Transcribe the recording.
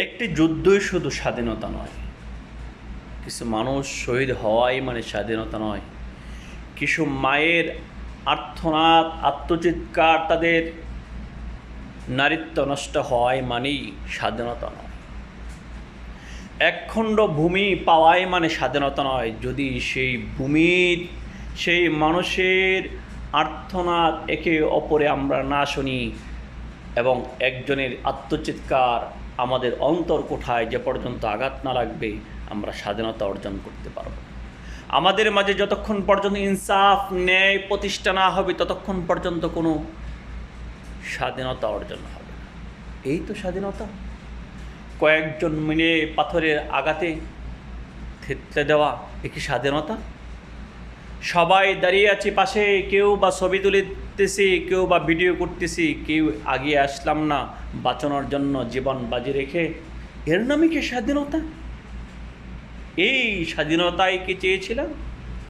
একটি যুদ্ধই শুধু স্বাধীনতা নয়, কিছু মানুষ শহীদ হওয়াই মানে স্বাধীনতা নয়, কিছু মায়ের আর্তনাদ আত্মচিৎকার তাদের নারীত্ব নষ্ট হওয়াই মানেই স্বাধীনতা নয়। একখণ্ড ভূমি পাওয়াই মানে স্বাধীনতা নয়, যদি সেই ভূমির সেই মানুষের আর্তনাদ একে অপরে আমরা না শুনি এবং একজনের আত্মচিৎকার আমাদের অন্তর কোঠায় যে পর্যন্ত আঘাত না লাগবে, আমরা স্বাধীনতা অর্জন করতে পারব। আমাদের মাঝে যতক্ষণ পর্যন্ত ইনসাফ ন্যায় প্রতিষ্ঠা না হবে, ততক্ষণ পর্যন্ত কোনো স্বাধীনতা অর্জন হবে না। এই তো স্বাধীনতা। কয়েকজন মিলে পাথরের আঘাতে থেতলে দেওয়া, এ কি স্বাধীনতা? সবাই দাঁড়িয়ে আছি পাশে, কেউ বা ছবি তুলতেছি, কেউ বা ভিডিও করতেছি, কেউ আগিয়ে আসলাম না বাঁচানোর জন্য জীবন বাজি রেখে। এর নামে কি স্বাধীনতা? এই স্বাধীনতাই কি চেয়েছিলাম?